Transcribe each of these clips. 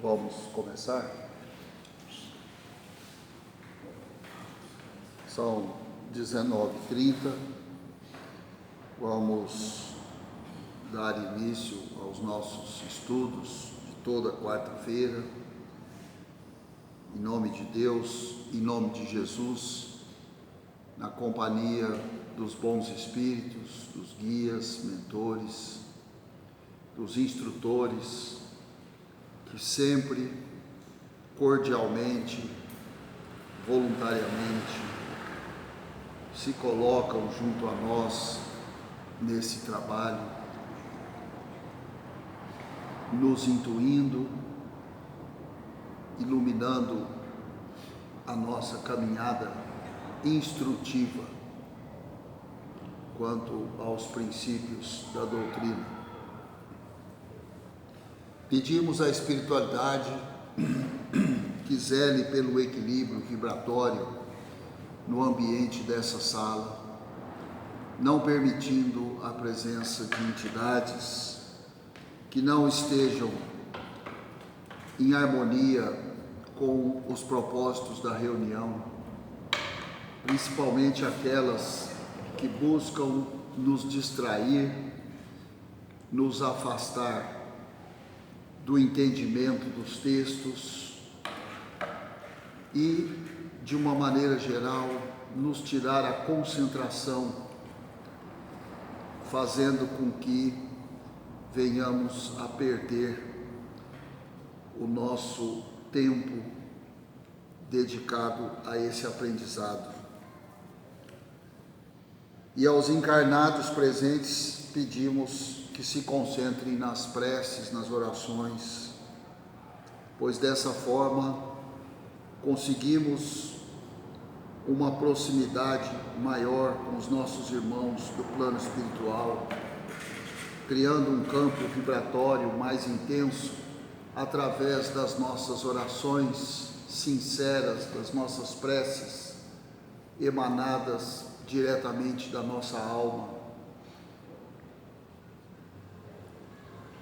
vamos começar. São 19h30, vamos dar início aos nossos estudos de toda quarta-feira, em nome de Deus, em nome de Jesus, na companhia dos bons espíritos, dos guias, mentores, dos instrutores, que sempre, cordialmente, voluntariamente, se colocam junto a nós nesse trabalho, nos intuindo, iluminando a nossa caminhada instrutiva quanto aos princípios da doutrina. Pedimos à espiritualidade que zele pelo equilíbrio vibratório no ambiente dessa sala, não permitindo a presença de entidades que não estejam em harmonia com os propósitos da reunião, principalmente aquelas que buscam nos distrair, nos afastar do entendimento dos textos e, de uma maneira geral, nos tirar a concentração, fazendo com que venhamos a perder o nosso tempo dedicado a esse aprendizado. E aos encarnados presentes pedimos que se concentrem nas preces, nas orações, pois dessa forma conseguimos uma proximidade maior com os nossos irmãos do plano espiritual, criando um campo vibratório mais intenso através das nossas orações sinceras, das nossas preces emanadas diretamente da nossa alma.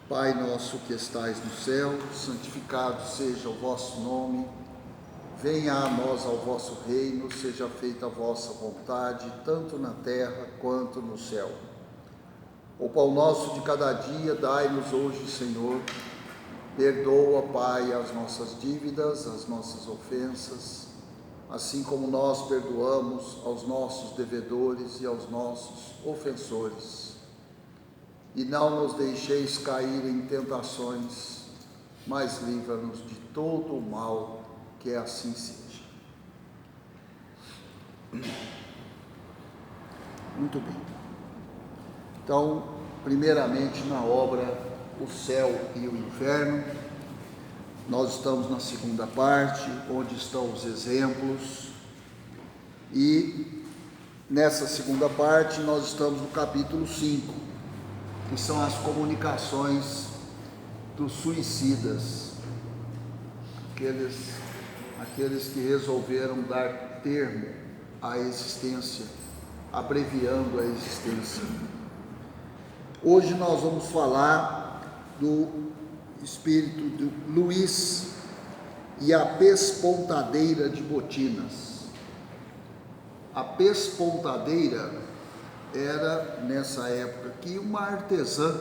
Pai nosso que estais no céu, santificado seja o vosso nome. Venha a nós ao vosso reino, seja feita a vossa vontade, tanto na terra quanto no céu. O pão nosso de cada dia dai-nos hoje, Senhor. Perdoa, Pai, as nossas dívidas, as nossas ofensas, assim como nós perdoamos aos nossos devedores e aos nossos ofensores. E não nos deixeis cair em tentações, mas livra-nos de todo o mal, que assim seja. Muito bem. Então, primeiramente na obra O Céu e o Inferno, nós estamos na segunda parte, onde estão os exemplos, e nessa segunda parte nós estamos no capítulo 5, que são as comunicações dos suicidas, aqueles que resolveram dar termo à existência, abreviando a existência. Hoje nós vamos falar do espírito de Luís e a pespontadeira de botinas. A pespontadeira era, nessa época aqui, uma artesã.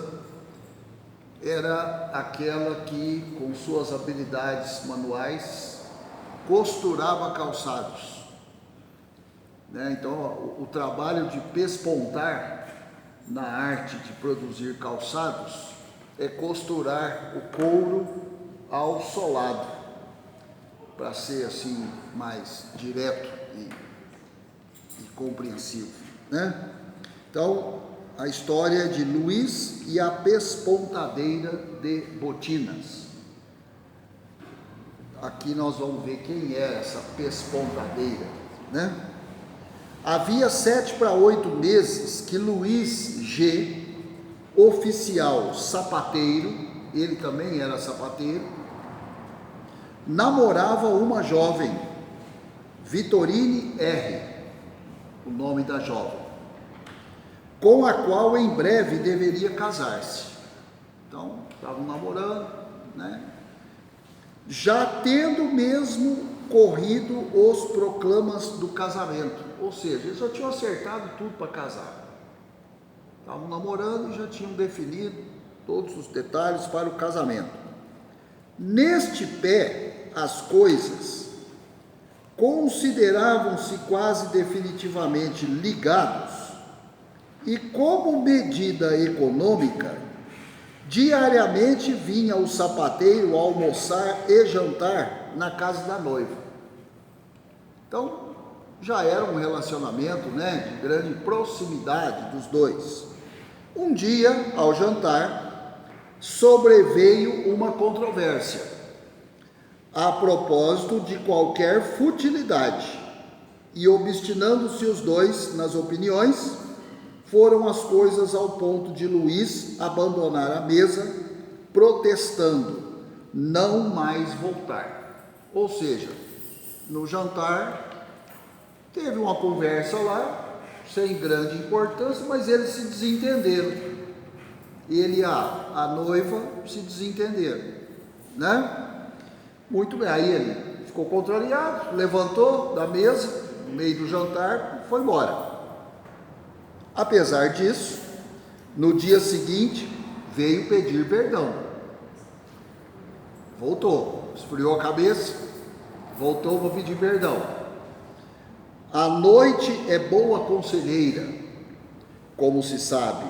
Era aquela que, com suas habilidades manuais, costurava calçados, né? Então, o trabalho de pespontar na arte de produzir calçados é costurar o couro ao solado, para ser assim mais direto e compreensivo, né? Então, a história de Luís e a pespontadeira de botinas. Aqui nós vamos ver quem é essa pespontadeira, né? Havia 7 para 8 meses que Luís G., oficial sapateiro, ele também era sapateiro, namorava uma jovem, Vitorine R., o nome da jovem, com a qual em breve deveria casar-se. Então, estavam namorando, né? já tendo mesmo corrido os proclamas do casamento. Ou seja, eles já tinham acertado tudo para casar. Estavam namorando e já tinham definido todos os detalhes para o casamento. Neste pé, as coisas consideravam-se quase definitivamente ligados, e como medida econômica, diariamente vinha o sapateiro almoçar e jantar na casa da noiva. Então, já era um relacionamento, de grande proximidade dos dois. Um dia, ao jantar, sobreveio uma controvérsia a propósito de qualquer futilidade, e obstinando-se os dois nas opiniões, foram as coisas ao ponto de Luís abandonar a mesa, protestando não mais voltar. Ou seja, no jantar teve uma conversa lá, sem grande importância, mas eles se desentenderam. Ele e a noiva se desentenderam, Muito bem, aí ele ficou contrariado, levantou da mesa, no meio do jantar, e foi embora. Apesar disso, no dia seguinte, veio pedir perdão. Voltou, esfriou a cabeça, voltou para pedir perdão. A noite é boa conselheira, como se sabe,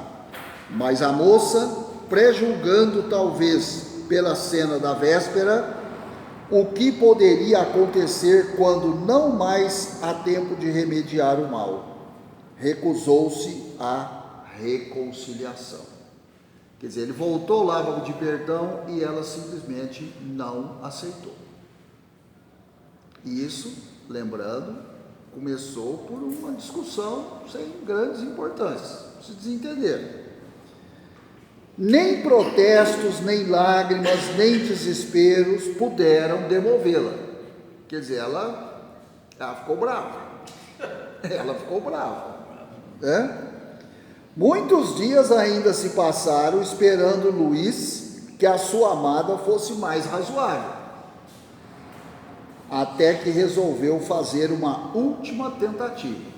mas a moça, prejulgando talvez pela cena da véspera, o que poderia acontecer quando não mais há tempo de remediar o mal, recusou-se à reconciliação. Quer dizer, ele voltou lá para pedir perdão e ela simplesmente não aceitou. E isso, lembrando, começou por uma discussão sem grandes importâncias, se desentenderam. Nem protestos, nem lágrimas, nem desesperos puderam demovê-la. Quer dizer, ela ficou brava. Ela ficou brava. Muitos dias ainda se passaram esperando Luís que a sua amada fosse mais razoável, até que resolveu fazer uma última tentativa.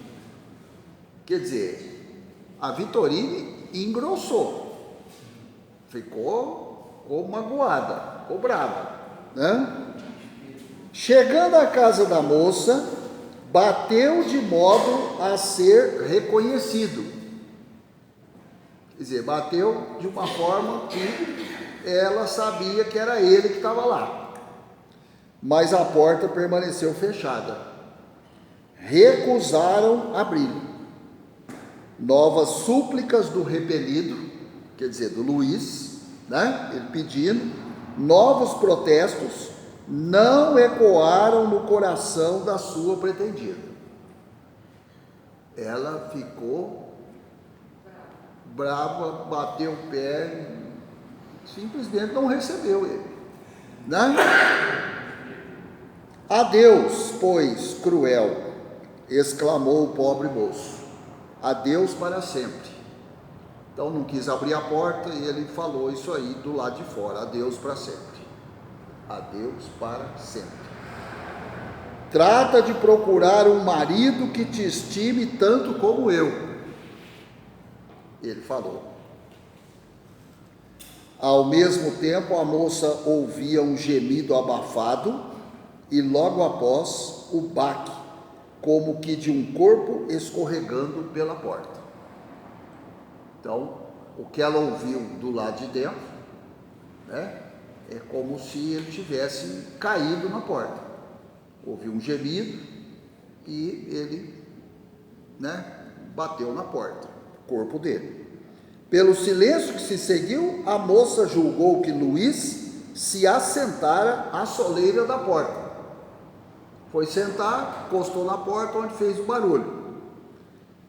Quer dizer, a Vitorine engrossou, ficou magoada, ficou brava, Chegando à casa da moça, bateu de modo a ser reconhecido. Quer dizer, bateu de uma forma que ela sabia que era ele que estava lá. Mas a porta permaneceu fechada. Recusaram abrir. Novas súplicas do repelido, quer dizer, do Luís, ele pedindo, novos protestos, não ecoaram no coração da sua pretendida. Ela ficou brava, bateu o pé, simplesmente não recebeu ele, Adeus, pois, cruel, exclamou o pobre moço, adeus para sempre. Então não quis abrir a porta e ele falou isso aí do lado de fora, adeus para sempre. Adeus para sempre. Trata de procurar um marido que te estime tanto como eu. Ele falou. Ao mesmo tempo, a moça ouvia um gemido abafado e logo após o baque, como que de um corpo escorregando pela porta. Então, o que ela ouviu do lado de dentro, é como se ele tivesse caído na porta. Ouviu um gemido e ele, bateu na porta, o corpo dele. Pelo silêncio que se seguiu, a moça julgou que Luís se assentara à soleira da porta. Foi sentar, encostou na porta onde fez o barulho.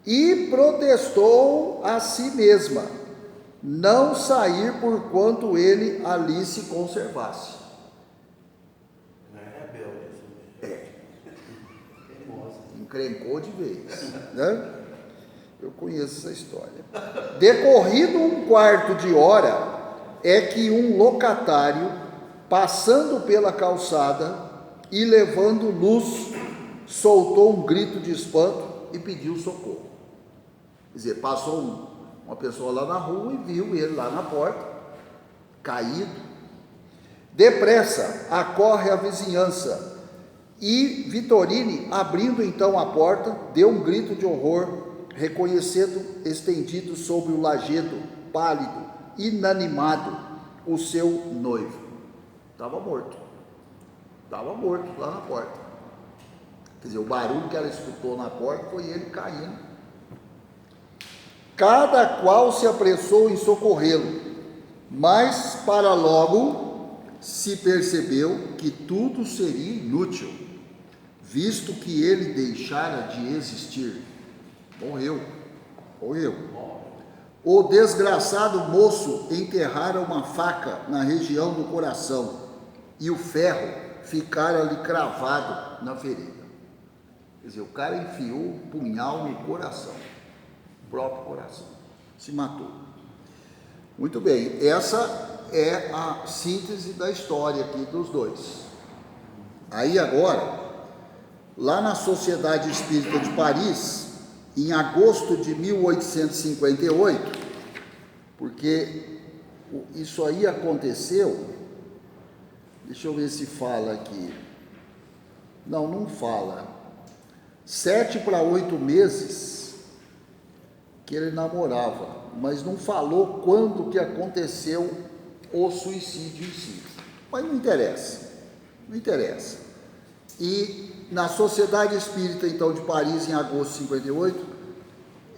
E protestou a si mesma não sair por quanto ele ali se conservasse. Não é rebelde. Encrencou de vez, Eu conheço essa história. Decorrido um quarto de hora, é que um locatário passando pela calçada e levando luz, soltou um grito de espanto e pediu socorro. Quer dizer, passou uma pessoa lá na rua e viu ele lá na porta, caído. Depressa, acorre a vizinhança, e Vitorine, abrindo então a porta, deu um grito de horror, reconhecendo estendido sobre o lajedo, pálido, inanimado, o seu noivo. Estava morto lá na porta. Quer dizer, o barulho que ela escutou na porta foi ele caindo. Cada qual se apressou em socorrê-lo, mas para logo se percebeu que tudo seria inútil, visto que ele deixara de existir. Morreu. O desgraçado moço enterrara uma faca na região do coração, e o ferro ficara-lhe cravado na ferida. Quer dizer, o cara enfiou o punhal no coração, próprio coração, se matou. Muito bem, essa é a síntese da história aqui dos dois. Aí agora, lá na Sociedade Espírita de Paris, em agosto de 1858, porque isso aí aconteceu, deixa eu ver se fala aqui, não fala, 7 para 8 meses que ele namorava, mas não falou quando que aconteceu o suicídio em si, mas não interessa. E na Sociedade Espírita então de Paris, em agosto de 58,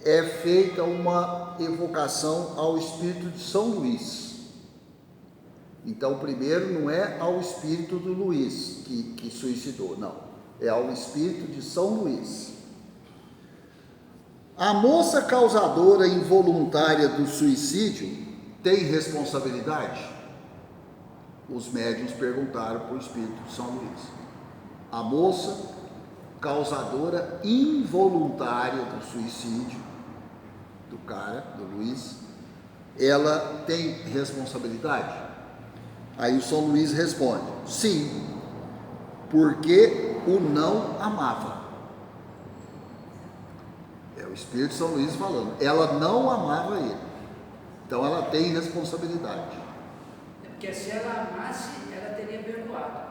é feita uma evocação ao espírito de São Luís. Então, primeiro não é ao espírito do Luís que suicidou, não, é ao espírito de São Luís. A moça causadora involuntária do suicídio tem responsabilidade? Os médiuns perguntaram para o espírito de São Luís. A moça causadora involuntária do suicídio do cara, do Luís, ela tem responsabilidade? Aí o São Luís responde: sim, porque o não amava. É o espírito de São Luís falando, ela não amava ele, então ela tem responsabilidade. É porque se ela amasse, ela teria perdoado.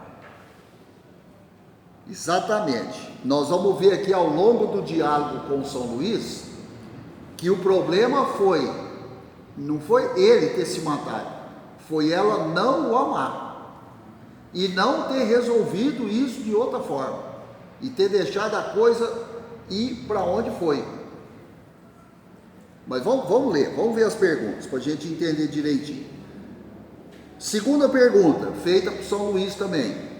Exatamente. Nós vamos ver aqui ao longo do diálogo com São Luís que o problema não foi ele ter se matado, foi ela não o amar e não ter resolvido isso de outra forma e ter deixado a coisa ir para onde foi. Mas vamos ler, vamos ver as perguntas para a gente entender direitinho. Segunda pergunta, feita por São Luís também.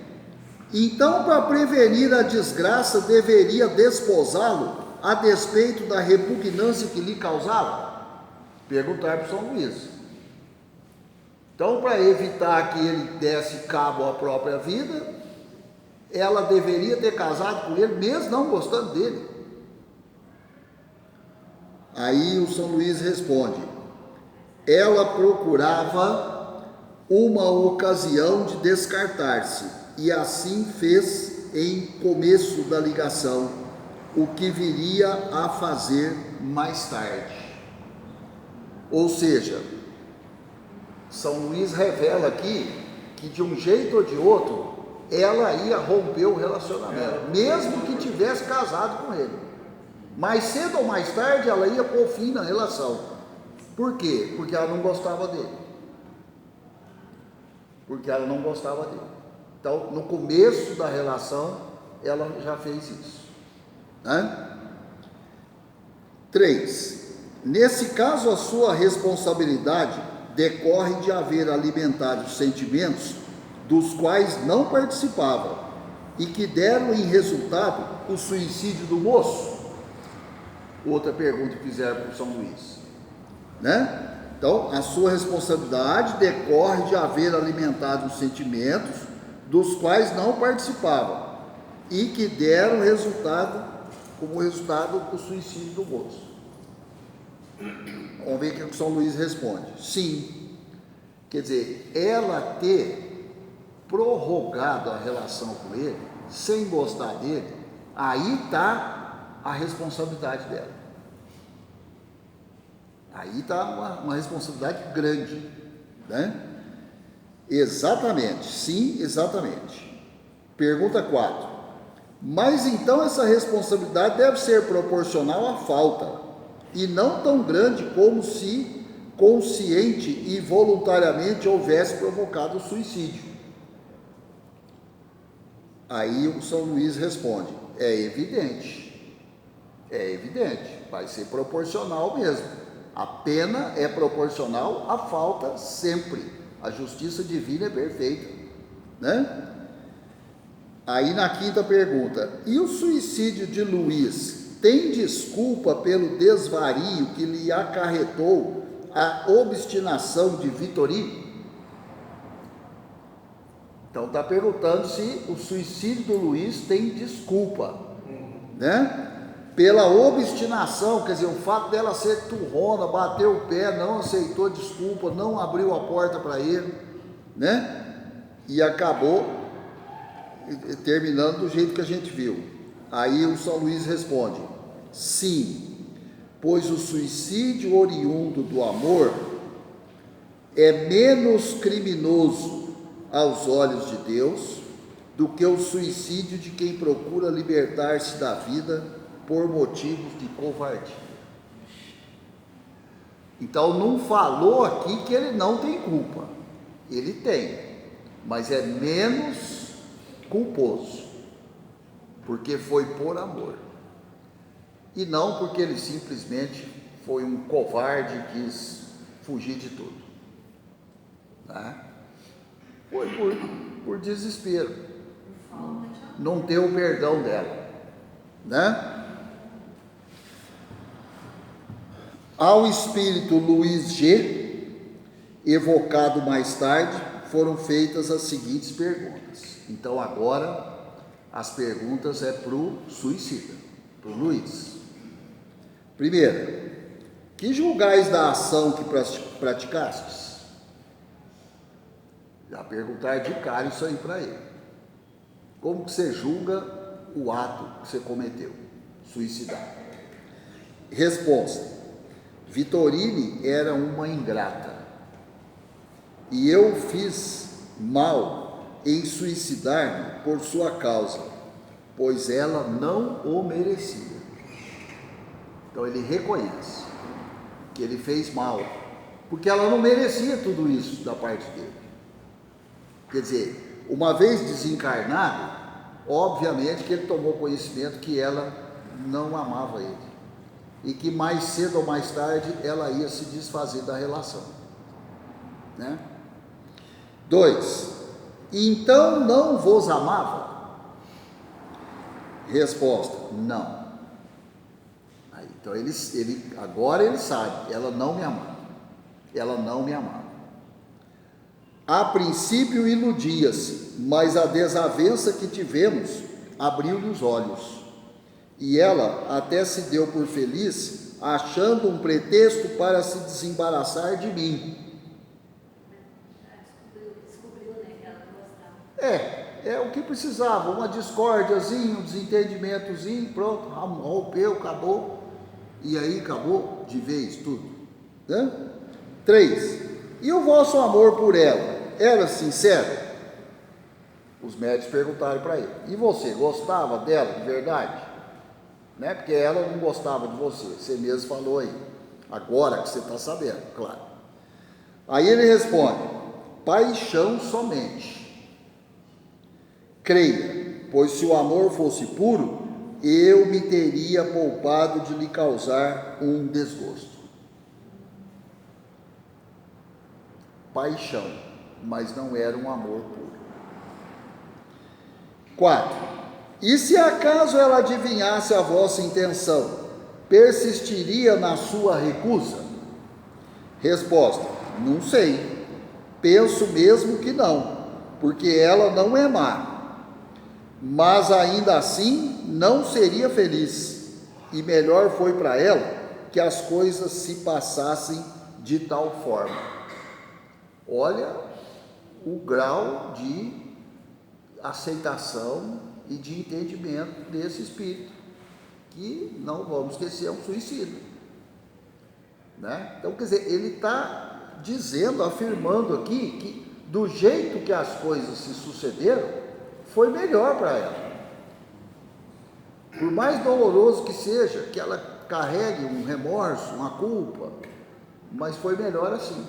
Então, para prevenir a desgraça, deveria desposá-lo a despeito da repugnância que lhe causava? Perguntar para São Luís. Então, para evitar que ele desse cabo à própria vida, ela deveria ter casado com ele, mesmo não gostando dele. Aí o São Luís responde: ela procurava uma ocasião de descartar-se, e assim fez em começo da ligação, o que viria a fazer mais tarde. Ou seja, São Luís revela aqui que de um jeito ou de outro ela ia romper o relacionamento, mesmo que tivesse casado com ele. Mais cedo ou mais tarde ela ia pôr fim na relação. Por quê? Porque ela não gostava dele. Então, no começo da relação, ela já fez isso. 3. Nesse caso, a sua responsabilidade decorre de haver alimentado sentimentos dos quais não participava e que deram em resultado o suicídio do moço. Outra pergunta que fizeram para o São Luís, Então, a sua responsabilidade decorre de haver alimentado os sentimentos dos quais não participava e que deram resultado, como resultado, o suicídio do moço. Vamos ver o que o São Luís responde. Sim, quer dizer, ela ter prorrogado a relação com ele, sem gostar dele, aí está a responsabilidade dela. Aí está uma responsabilidade grande, né? Exatamente, sim, exatamente. Pergunta 4. Mas então essa responsabilidade deve ser proporcional à falta, e não tão grande como se consciente e voluntariamente houvesse provocado o suicídio. Aí o São Luís responde: é evidente, vai ser proporcional mesmo. A pena é proporcional à falta sempre. A justiça divina é perfeita, né? Aí na 5ª pergunta: e o suicídio de Luís tem desculpa pelo desvario que lhe acarretou a obstinação de Vitorino? Então está perguntando se o suicídio do Luís tem desculpa, né? Pela obstinação, quer dizer, o fato dela ser turrona, bateu o pé, não aceitou desculpa, não abriu a porta para ele, né? E acabou terminando do jeito que a gente viu. Aí o São Luís responde: sim, pois o suicídio oriundo do amor é menos criminoso aos olhos de Deus do que o suicídio de quem procura libertar-se da vida por motivos de covardia. Então não falou aqui que ele não tem culpa. Ele tem, mas é menos culposo, porque foi por amor, e não porque ele simplesmente foi um covarde e quis fugir de tudo, né? Foi por desespero, não ter o perdão dela, né? Ao espírito Luiz G, evocado mais tarde, foram feitas as seguintes perguntas. Então agora as perguntas é para o suicida, para o Luiz. Primeira: que julgais da ação que praticastes? Já perguntar de cara isso aí para ele. Como que você julga o ato que você cometeu? Suicidar. Resposta: Vitorine era uma ingrata, e eu fiz mal em suicidar-me por sua causa, pois ela não o merecia. Então ele reconhece que ele fez mal, porque ela não merecia tudo isso da parte dele. Quer dizer, uma vez desencarnado, obviamente que ele tomou conhecimento que ela não amava ele, e que mais cedo ou mais tarde ela ia se desfazer da relação, né? 2. Então não vos amava? Resposta: não. Aí, então agora ele sabe, ela não me amava. A princípio iludia-se, mas a desavença que tivemos abriu-lhe os olhos, e ela até se deu por feliz, achando um pretexto para se desembaraçar de mim. Descobriu, né, que ela não gostava. É o que precisava, uma discórdiazinha, um desentendimentozinho, pronto, rompeu, acabou, e aí acabou de vez tudo, né? 3. E o vosso amor por ela era sincero? Os médicos perguntaram para ele: e você gostava dela de verdade? Né? Porque ela não gostava de você mesmo falou aí, agora que você está sabendo, claro. Aí ele responde: paixão somente. Creia, pois se o amor fosse puro, eu me teria poupado de lhe causar um desgosto. Paixão, mas não era um amor puro. 4. E se acaso ela adivinhasse a vossa intenção, persistiria na sua recusa? Resposta: não sei, penso mesmo que não, porque ela não é má, mas ainda assim não seria feliz, e melhor foi para ela que as coisas se passassem de tal forma. Olha o grau de aceitação e de entendimento desse espírito, que não vamos esquecer, é um suicida, né? Então, quer dizer, ele está dizendo, afirmando aqui, que do jeito que as coisas se sucederam, foi melhor para ela. Por mais doloroso que seja, que ela carregue um remorso, uma culpa, mas foi melhor assim.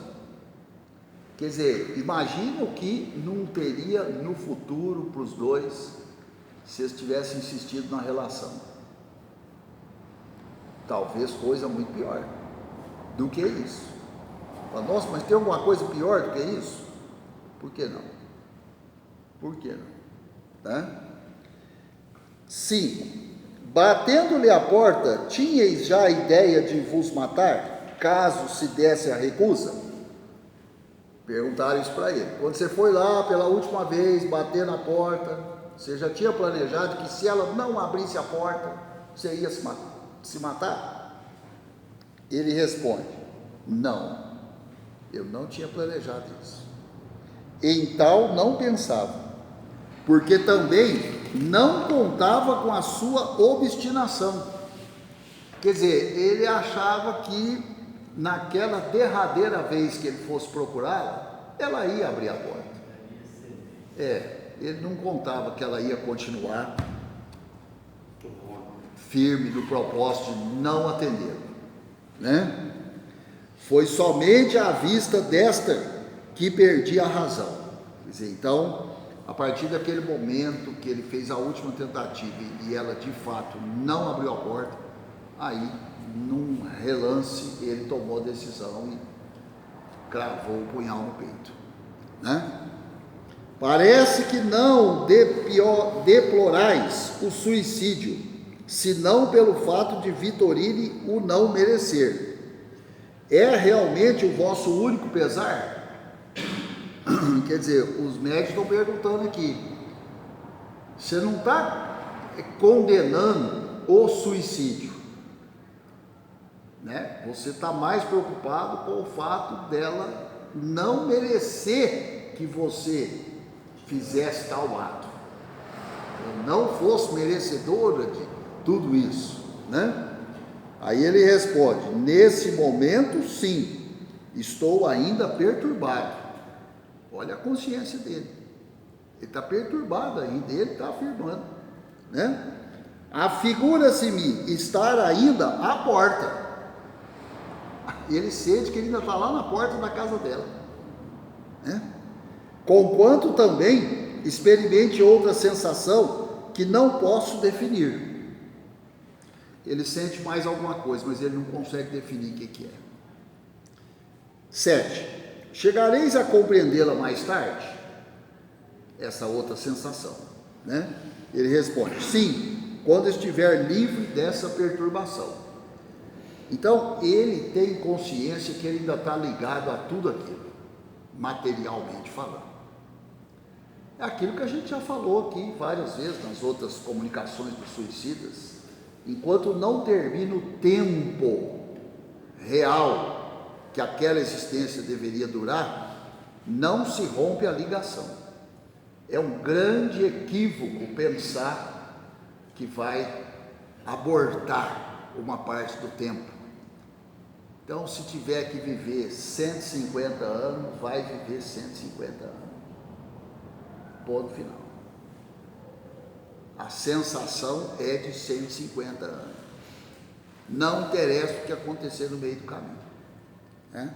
Quer dizer, imagina o que não teria no futuro para os dois, se eles tivessem insistido na relação. Talvez coisa muito pior do que isso. Nossa, mas tem alguma coisa pior do que isso? Por que não? Por que não? Né? 5. Batendo-lhe a porta, tinhais já a ideia de vos matar, caso se desse a recusa? Perguntaram isso para ele. Quando você foi lá pela última vez, bater na porta, você já tinha planejado que se ela não abrisse a porta, você ia se matar? Ele responde: não, eu não tinha planejado isso. Em tal não pensava, porque também não contava com a sua obstinação. Quer dizer, ele achava que naquela derradeira vez que ele fosse procurá-la, ela ia abrir a porta. Ele não contava que ela ia continuar firme no propósito de não atendê-lo, né? Foi somente à vista desta que perdi a razão. Quer dizer, então, a partir daquele momento que ele fez a última tentativa e ela de fato não abriu a porta, aí, num relance, ele tomou a decisão e cravou o punhal no peito, né? Parece que não deplorais o suicídio, senão pelo fato de Vitorine o não merecer. É realmente o vosso único pesar? Quer dizer, os médicos estão perguntando aqui, você não está condenando o suicídio, né? Você está mais preocupado com o fato dela não merecer que você fizesse tal ato, ela não fosse merecedora de tudo isso, né? Aí ele responde: nesse momento sim, estou ainda perturbado. Olha a consciência dele, ele está perturbado ainda, ele está afirmando, né? Afigura-se-me estar ainda à porta. Ele sente que ele ainda está lá na porta da casa dela, né? Conquanto também experimente outra sensação que não posso definir. Ele sente mais alguma coisa, mas ele não consegue definir o que é. 7. Chegareis a compreendê-la mais tarde? Essa outra sensação, né? Ele responde: sim, quando estiver livre dessa perturbação. Então, ele tem consciência que ele ainda está ligado a tudo aquilo, materialmente falando. É aquilo que a gente já falou aqui várias vezes nas outras comunicações dos suicidas. Enquanto não termina o tempo real que aquela existência deveria durar, não se rompe a ligação. É um grande equívoco pensar que vai abortar uma parte do tempo. Então, se tiver que viver 150 anos, vai viver 150 anos. Ponto final. A sensação é de 150 anos. Não interessa o que acontecer no meio do caminho, né?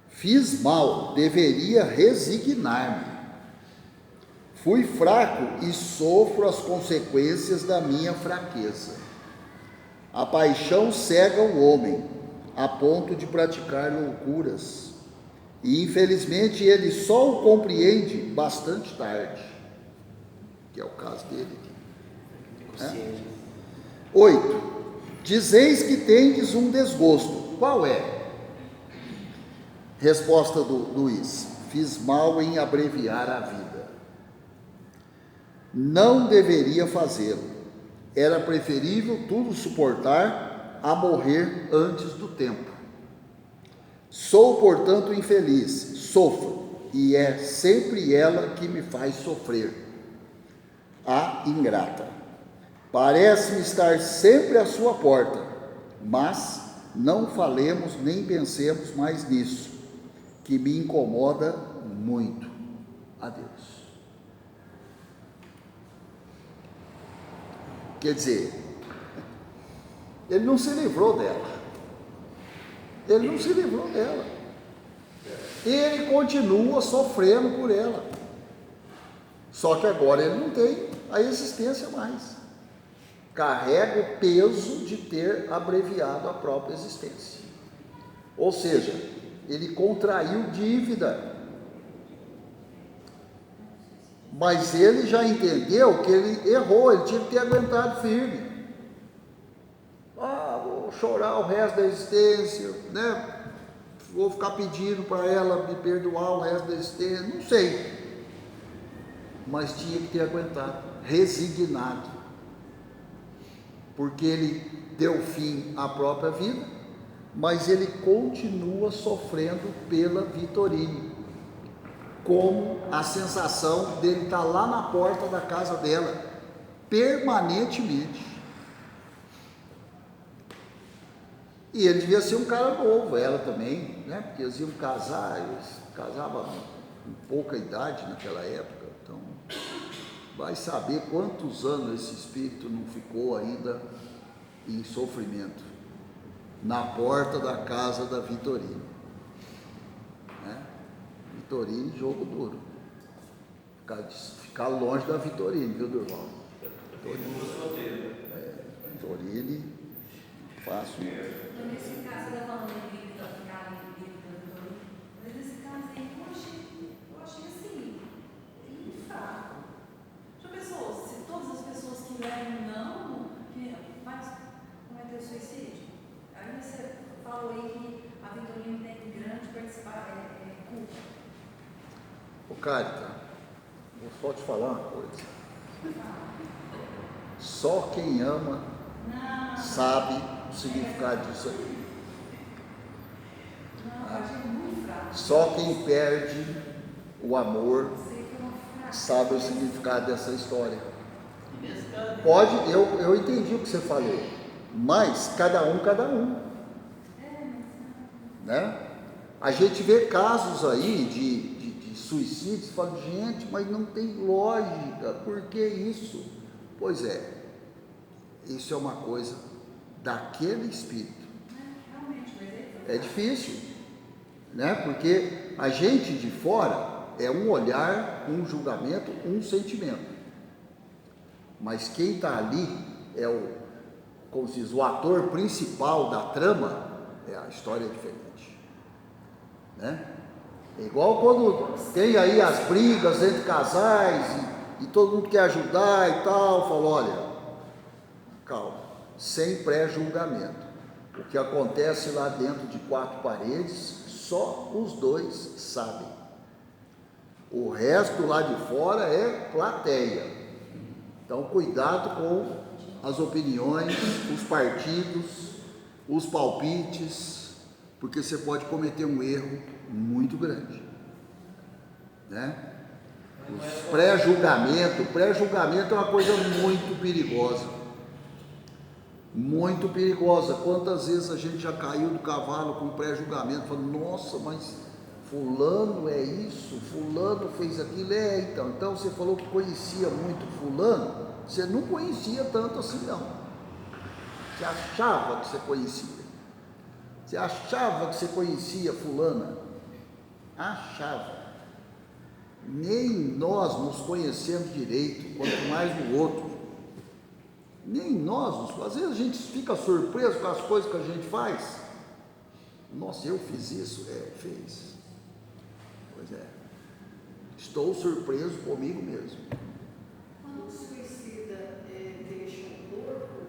Fiz mal, deveria resignar-me. Fui fraco e sofro as consequências da minha fraqueza. A paixão cega o homem, a ponto de praticar loucuras. E infelizmente ele só o compreende bastante tarde, que é o caso dele aqui. 8. Dizeis que tendes um desgosto. Qual é? Resposta do Luiz: fiz mal em abreviar a vida. Não deveria fazê-lo. Era preferível tudo suportar a morrer antes do tempo. Sou, portanto, infeliz, sofro, e é sempre ela que me faz sofrer. a ingrata. Parece-me estar sempre à sua porta, mas não falemos nem pensemos mais nisso, que me incomoda muito. Adeus. Quer dizer, ele não se livrou dela. Ele não se livrou dela. Ele continua sofrendo por ela. Só que agora ele não tem a existência mais. Carrega o peso de ter abreviado a própria existência. Ou seja, ele contraiu dívida. Mas ele já entendeu que ele errou, ele tinha que ter aguentado firme. Vou chorar o resto da existência, né? Vou ficar pedindo para ela me perdoar o resto da existência, não sei. Mas tinha que ter aguentado, resignado. Porque ele deu fim à própria vida, mas ele continua sofrendo pela Vitorine, como a sensação dele estar lá na porta da casa dela, permanentemente. E ele devia ser um cara novo, ela também, né? Porque eles iam casar, eles casavam com pouca idade naquela época, então vai saber quantos anos esse espírito não ficou ainda em sofrimento, na porta da casa da Vitorine. Né? Vitorine, jogo duro. Ficar longe da Vitorine, viu, Durval? Vitorine, fácil. Nesse caso, ela falando de livro da Vitorine, mas nesse caso aí, eu achei assim, muito fraco. Já pensou, se todas as pessoas que leram não, mas cometeu suicídio? Aí você falou aí que a Vitorine tem grande culpa. Ô, Cárita, vou só te falar uma coisa. Só quem ama sabe o significado disso aqui. Só quem perde o amor sabe o significado dessa história. Eu entendi o que você falou, mas cada um. Né? A gente vê casos aí de suicídios, fala, gente, mas não tem lógica, por que isso? Pois é, isso é uma coisa daquele espírito. É difícil, né? Porque a gente de fora é um olhar, um julgamento, um sentimento. Mas quem está ali é como se diz, o ator principal da trama, a história é diferente. Né? É igual quando tem aí as brigas entre casais e todo mundo quer ajudar e tal, fala, olha, calma, sem pré-julgamento. O que acontece lá dentro de quatro paredes, só os dois sabem. O resto lá de fora é plateia. Então, cuidado com as opiniões, os partidos, os palpites, porque você pode cometer um erro muito grande. Né? O pré-julgamento é uma coisa muito perigosa. Muito perigosa. Quantas vezes a gente já caiu do cavalo com pré-julgamento, falando, nossa, mas fulano é isso, fulano fez aquilo, então você falou que conhecia muito fulano, você não conhecia tanto assim não. Você achava que você conhecia. Você achava que você conhecia fulana. Achava. Nem nós nos conhecemos direito, quanto mais o outro. Nem nós, às vezes a gente fica surpreso com as coisas que a gente faz. Nossa, eu fiz isso? Fez. Pois é. Estou surpreso comigo mesmo. Quando o suicida deixa o corpo,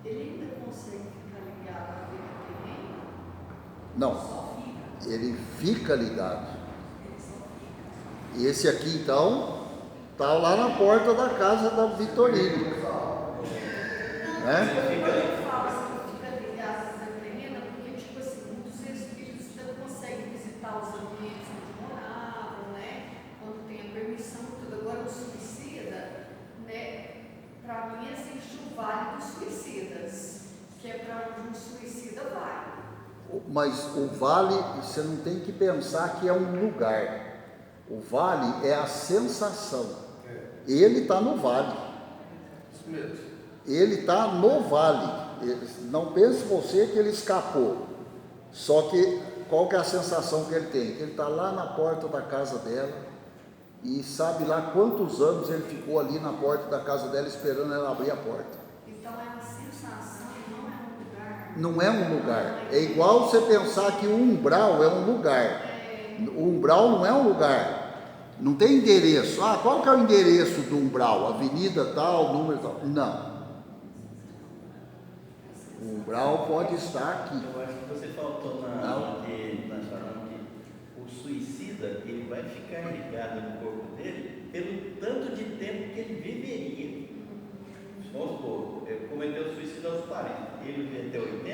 ele ainda consegue ficar ligado à vida terrena? Não. Só fica? Ele fica ligado. E esse aqui, então, está lá na porta da casa da Vitorine. Né? Eu falo assim, fica ligado à vida terrena, porque, tipo assim, muitos espíritos ainda conseguem visitar os ambientes onde moravam, né? Quando tem a permissão e tudo. Agora, o suicida, né? que é para onde um suicida vai. Mas o vale, você não tem que pensar que é um lugar. O vale é a sensação. Ele está no vale. Isso mesmo. Ele está no vale. Não pense você que ele escapou. Só que qual que é a sensação que ele tem? Que ele está lá na porta da casa dela e sabe lá quantos anos ele ficou ali na porta da casa dela esperando ela abrir a porta. Então é uma sensação, não é um lugar. Não é um lugar. É igual você pensar que o umbral é um lugar. O umbral não é um lugar. Não tem endereço. Ah, qual que é o endereço do umbral? Avenida tal, número tal. Não. O umbral pode estar aqui. Eu acho que você faltou na hora que nós falamos que o suicida, ele vai ficar ligado no corpo dele pelo tanto de tempo que ele viveria. Vamos supor, ele cometeu suicídio aos 40, ele vive até 80,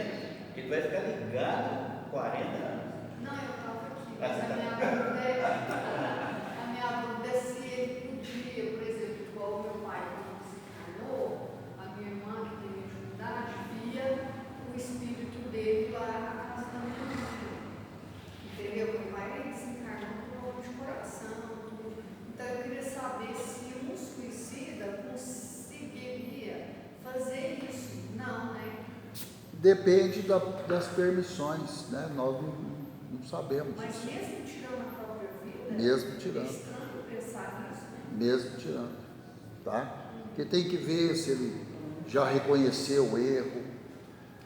ele vai ficar ligado 40 anos. Não, eu estava aqui, mas a minha dúvida é se ele podia, por exemplo, igual o meu pai, quando se encarnou, a minha irmã, que tem mediunidade, via o espírito dele lá na casa da minha mãe. Entendeu? Meu pai se encarnou com dor de coração, tudo. Então eu queria saber se um suicida conseguiria fazer isso. Não, né? Depende das permissões, né? Nós não sabemos. Mas Isso. mesmo tirando a própria vida, Mesmo tirando. é estranho pensar nisso, né? Mesmo tirando, tá? Porque tem que ver se ele já reconheceu o erro.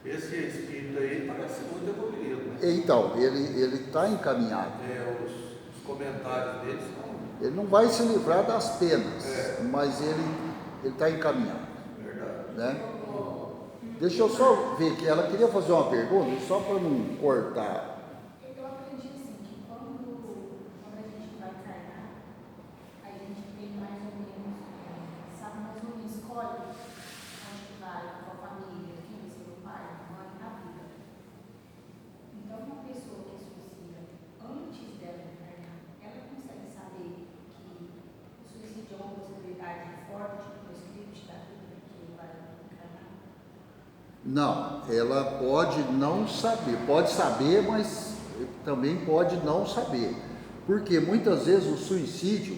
Esse espírito aí parece muito evoluído, né? Então, ele está encaminhado. Os comentários dele são Ele não vai se livrar das penas, mas ele está encaminhado, verdade. né? Deixa eu só ver que ela queria fazer uma pergunta, só para não cortar. Eu acredito assim, que quando a gente vai encarnar, a gente tem mais ou menos, sabe, mais ou menos, escolhe onde que vai, qual família, quem vai ser o pai, a mãe, a vida. Então, uma pessoa que suicida antes dela encarnar, ela consegue saber que o suicídio é uma possibilidade forte no script da vida que vai encarnar? Não, ela pode não saber, pode saber, mas também pode não saber, porque muitas vezes o suicídio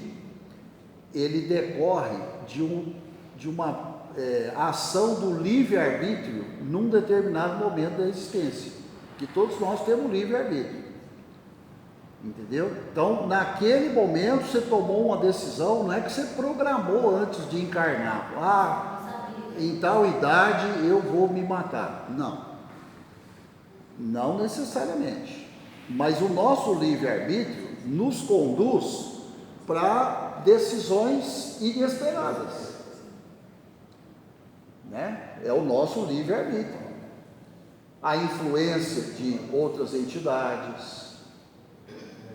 ele decorre de uma ação do livre-arbítrio num determinado momento da existência, que todos nós temos livre-arbítrio, entendeu? Então, naquele momento você tomou uma decisão, não é que você programou antes de encarnar, em tal idade eu vou me matar. Não necessariamente. Mas o nosso livre-arbítrio nos conduz para decisões inesperadas, né? É o nosso livre-arbítrio. A influência de outras entidades,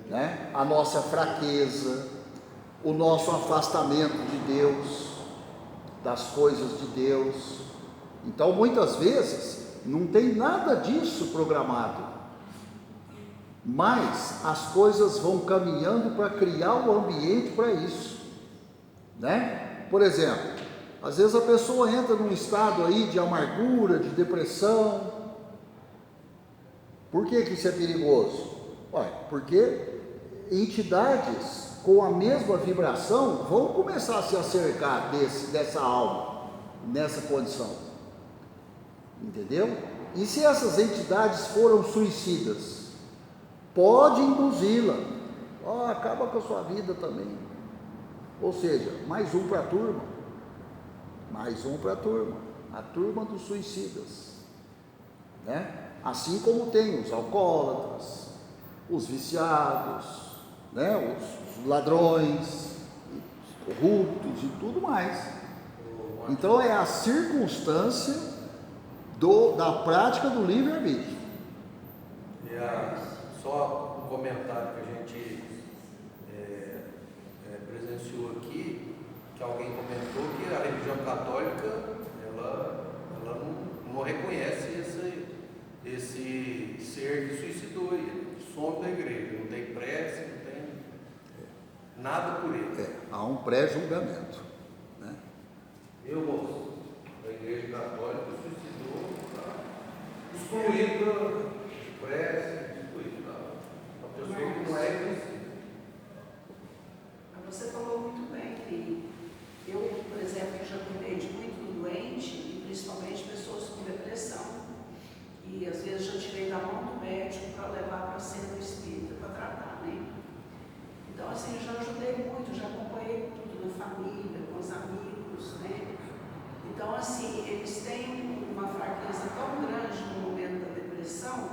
né? A nossa fraqueza, o nosso afastamento de Deus, das coisas de Deus. Então, muitas vezes, não tem nada disso programado, mas as coisas vão caminhando para criar o ambiente para isso, né? Por exemplo, às vezes a pessoa entra num estado aí de amargura, de depressão. Por que isso é perigoso? Porque entidades com a mesma vibração vão começar a se acercar dessa alma, nessa condição, entendeu? E se essas entidades foram suicidas, pode induzi-la, acaba com a sua vida também, ou seja, mais um para a turma, a turma dos suicidas, né? Assim como tem os alcoólatras, os viciados, né? Os ladrões, os corruptos e tudo mais. Então é a circunstância da prática do livre-arbítrio. Só um comentário que a gente presenciou aqui, que alguém comentou que a religião católica ela não reconhece esse ser que suicidou, ele some da igreja, não tem prece, não tem nada por ele. Há um pré-julgamento, né? Meu moço, a igreja católica suicidou, excluído da prece, excluído da pessoa que não é conhecida. Você falou muito bem que eu, por exemplo, que já cuidei de muito doente, e principalmente pessoas com depressão, e às vezes já tirei da mão do médico para levar para a centro espírita para tratar, né? Então, assim, já ajudei muito, já acompanhei tudo na família, com os amigos, né? Então, assim, eles têm uma fraqueza tão grande no momento da depressão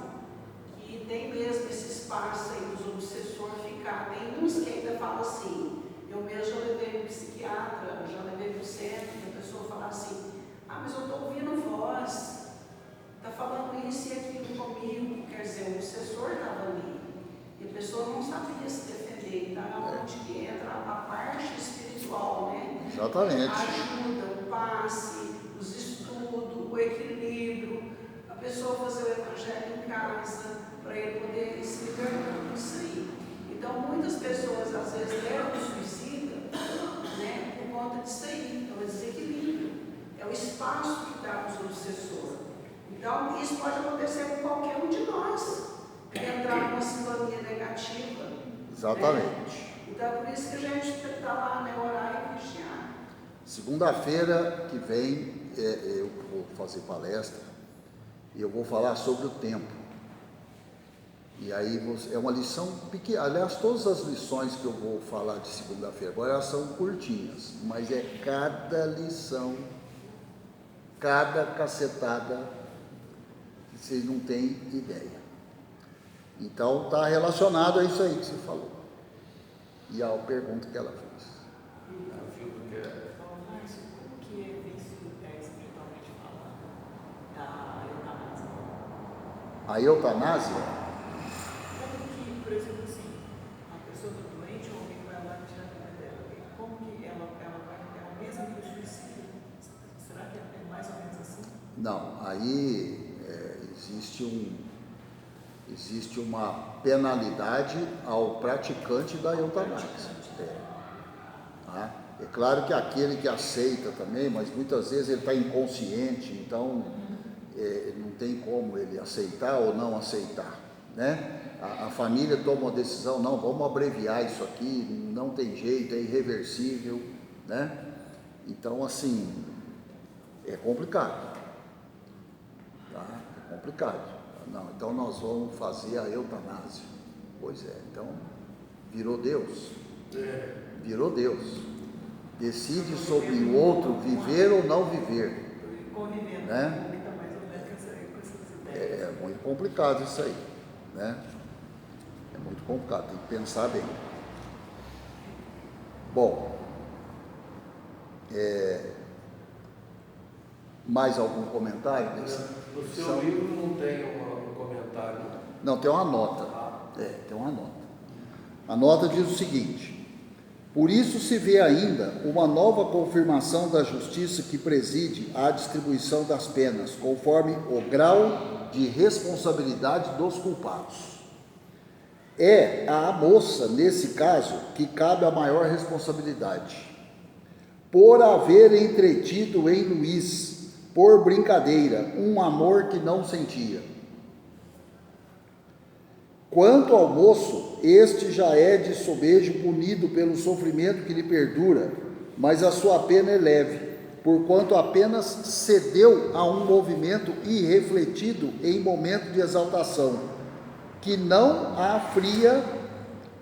que tem mesmo esse espaço aí dos obsessores ficar. Tem uns que ainda falam assim, eu mesmo já levei para um psiquiatra, já levei para o centro, e a pessoa fala assim, mas eu estou ouvindo voz, está falando isso e aquilo comigo, quer dizer, o obsessor estava ali, e a pessoa não sabia se defender, então é onde que entra a parte espiritual, né? Exatamente. A ajuda, o passe, os estudos, o equilíbrio, a pessoa fazer o evangelho em casa, para ele poder se libertar disso aí. Então, muitas pessoas, às vezes, levam o suicida, né, por conta disso aí, é o desequilíbrio, é o espaço que dá para os obsessores. Então, isso pode acontecer com qualquer um de nós, que entrar numa sintonia negativa. Exatamente. Né? Então, é por isso que a gente está lá, né, orar e vigiar. Segunda-feira que vem, eu vou fazer palestra e eu vou falar sobre o tempo. E aí é uma lição pequena, aliás, todas as lições que eu vou falar de segunda-feira, agora elas são curtinhas, mas é cada lição, cada cacetada, que vocês não têm ideia. Então está relacionado a isso aí que você falou. E a pergunta que ela fez. Como que é visto espiritualmente falando a eutanásia? A eutanásia? Por exemplo, assim, a pessoa está doente, ou alguém vai lá tirar a vida dela, como que ela mesma que o suicídio? Será que é mais ou menos assim? Não, aí existe uma penalidade ao praticante da eutanásia. É claro que aquele que aceita também, mas muitas vezes ele está inconsciente, então não tem como ele aceitar ou não aceitar, né? A família toma uma decisão, não, vamos abreviar isso aqui, não tem jeito, é irreversível, né? Então, assim, é complicado, tá? É complicado. Não, então nós vamos fazer a eutanásia. Pois é, então virou Deus. Virou Deus. Decide sobre o outro viver ou não viver. Convivendo, né? Está mais ou menos com essas ideias. É muito complicado isso aí, né? É muito complicado, tem que pensar bem. Bom, mais algum comentário? No seu livro não tem um comentário? Não, tem uma nota. Tem uma nota. A nota diz o seguinte: por isso se vê ainda uma nova confirmação da justiça que preside à distribuição das penas, conforme o grau de responsabilidade dos culpados. É à moça, nesse caso, que cabe a maior responsabilidade, por haver entretido em Luiz, por brincadeira, um amor que não sentia. Quanto ao moço, este já é de sobejo punido pelo sofrimento que lhe perdura, mas a sua pena é leve, porquanto apenas cedeu a um movimento irrefletido em momento de exaltação, que não há fria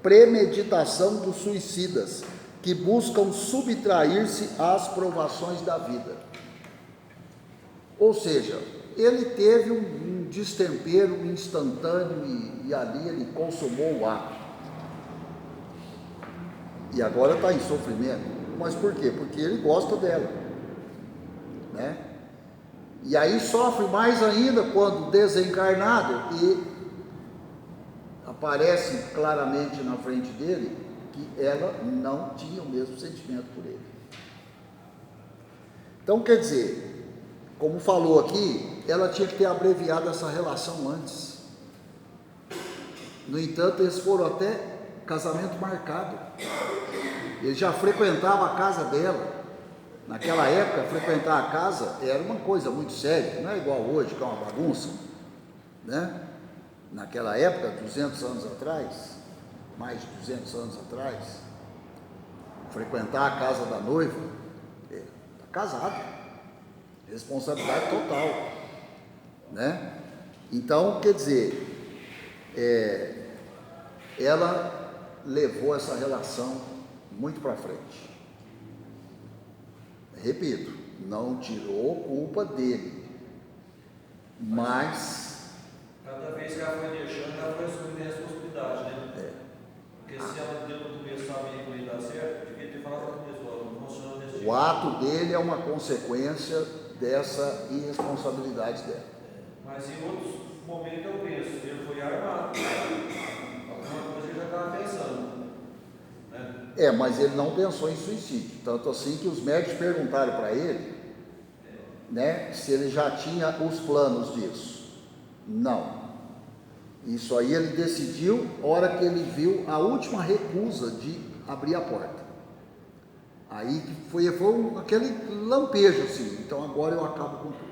premeditação dos suicidas, que buscam subtrair-se às provações da vida. Ou seja, ele teve um destempero instantâneo e ali ele consumou o ato. E agora está em sofrimento. Mas por quê? Porque ele gosta dela, né? E aí sofre mais ainda quando desencarnado e aparece claramente na frente dele que ela não tinha o mesmo sentimento por ele. Então, quer dizer, como falou aqui, ela tinha que ter abreviado essa relação antes. No entanto, eles foram até casamento marcado. Ele já frequentava a casa dela. Naquela época, frequentar a casa era uma coisa muito séria, não é igual hoje, que é uma bagunça, né? Naquela época, 200 anos atrás, mais de 200 anos atrás, frequentar a casa da noiva, está casado, responsabilidade total, né? Então, quer dizer, ela levou essa relação muito para frente. Repito, não tirou culpa dele, mas Cada vez que ela foi deixando, ela foi assumindo a responsabilidade, né? Porque se ela deu no começo sabia que não ia dar certo, devia ter falado para a pessoa, não funciona desse jeito. o ato dele é uma consequência dessa irresponsabilidade dela. Mas em outros momentos eu penso, ele foi armado. Alguma coisa ele já estava pensando. Né? Mas ele não pensou em suicídio, tanto assim que os médicos perguntaram para ele, né, se ele já tinha os planos disso. Não. Isso aí ele decidiu a hora que ele viu a última recusa de abrir a porta. Aí foi aquele lampejo assim, então agora eu acabo com tudo.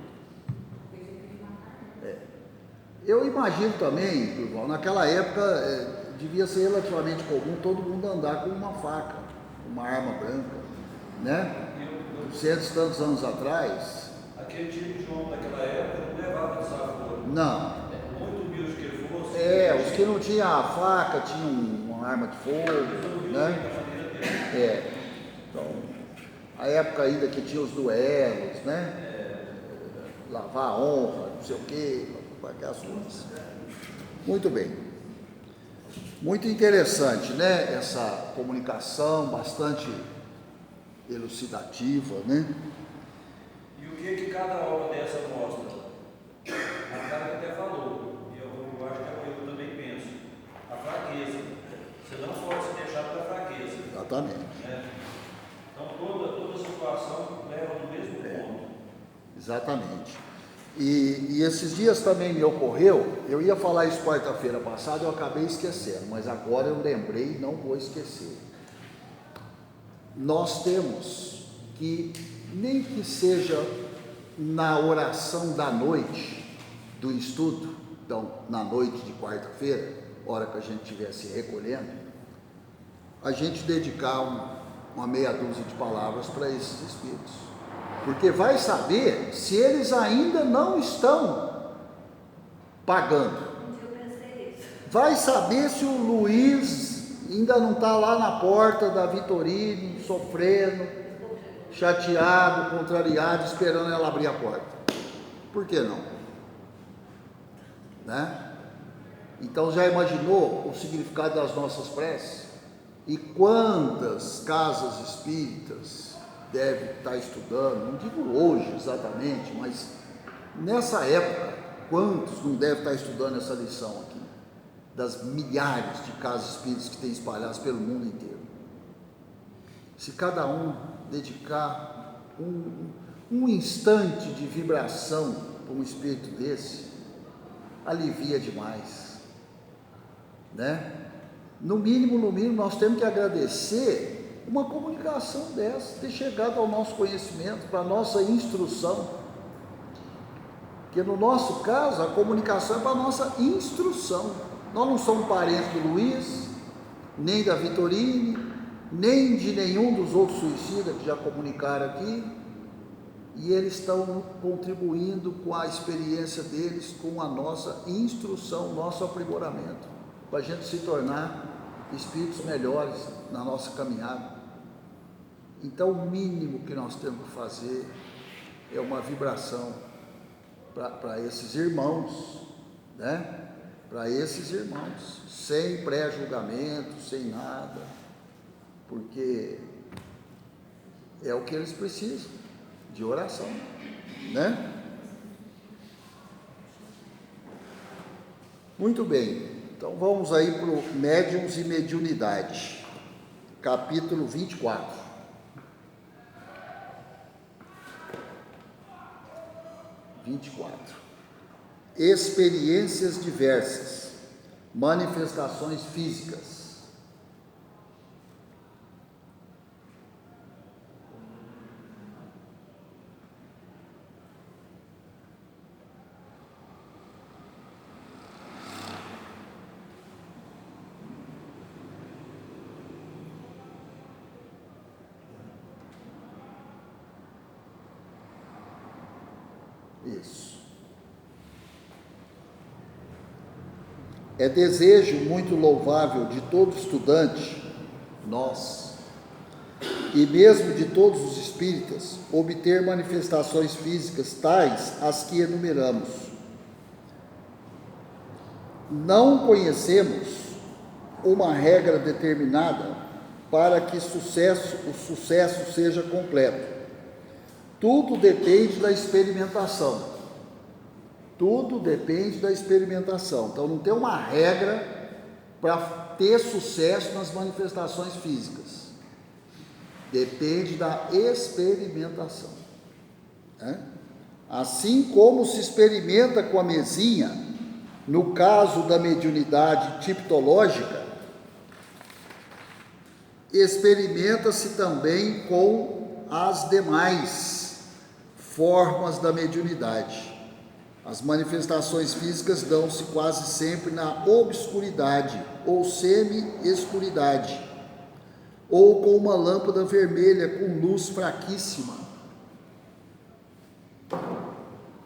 Eu imagino também, Durval, naquela época devia ser relativamente comum todo mundo andar com uma faca, uma arma branca, né? 200 e tantos anos atrás. Aquele tipo de homem daquela época não levava desaforo. Não. Muito humilde que ele fosse. Os que não tinham a faca tinham uma arma de fogo, né? Então, a época ainda que tinha os duelos, né? Lavar a honra, não sei o quê, aquelas coisas. Muito bem. Muito interessante, né? Essa comunicação bastante elucidativa, né? E o que cada obra dessa mostra? A cara que até falou, e eu acho que é o que eu também penso, a fraqueza. Você não pode se deixar para a fraqueza. Exatamente. Né? Então toda situação leva no mesmo ponto. Exatamente. E esses dias também me ocorreu, eu ia falar isso quarta-feira passada, eu acabei esquecendo, mas agora eu lembrei e não vou esquecer. Nós temos que, nem que seja na oração da noite do estudo, então na noite de quarta-feira, hora que a gente estiver se recolhendo, a gente dedicar uma meia dúzia de palavras para esses espíritos, porque vai saber se eles ainda não estão pagando, vai saber se o Luiz ainda não está lá na porta da Vitorine, sofrendo, chateado, contrariado, esperando ela abrir a porta. Por que não? Né? Então já imaginou o significado das nossas preces? E quantas casas espíritas devem estar estudando, não digo hoje exatamente, mas nessa época, quantos não devem estar estudando essa lição aqui? Das milhares de casas espíritas que tem espalhadas pelo mundo inteiro. Se cada um dedicar um instante de vibração para um espírito desse, alivia demais, né? No mínimo, nós temos que agradecer uma comunicação dessa, ter chegado ao nosso conhecimento, para a nossa instrução, porque no nosso caso, a comunicação é para a nossa instrução. Nós não somos parentes do Luiz, nem da Vitorine, nem de nenhum dos outros suicidas que já comunicaram aqui, e eles estão contribuindo com a experiência deles, com a nossa instrução, nosso aprimoramento, para a gente se tornar espíritos melhores na nossa caminhada. Então, o mínimo que nós temos que fazer é uma vibração para esses irmãos, né? Para esses irmãos, sem pré-julgamento, sem nada, porque é o que eles precisam, de oração, né? Muito bem, então vamos aí para o Médiuns e Mediunidade, capítulo 24. Experiências diversas, manifestações físicas. conheço. É desejo muito louvável de todo estudante, nós, e mesmo de todos os espíritas, obter manifestações físicas tais as que enumeramos. Não conhecemos uma regra determinada para que o sucesso seja completo. Tudo depende da experimentação. Tudo depende da experimentação. Então não tem uma regra para ter sucesso nas manifestações físicas. Depende da experimentação. Assim como se experimenta com a mesinha, no caso da mediunidade tiptológica, experimenta-se também com as demais formas da mediunidade. As manifestações físicas dão-se quase sempre na obscuridade ou semi-escuridade, ou com uma lâmpada vermelha com luz fraquíssima,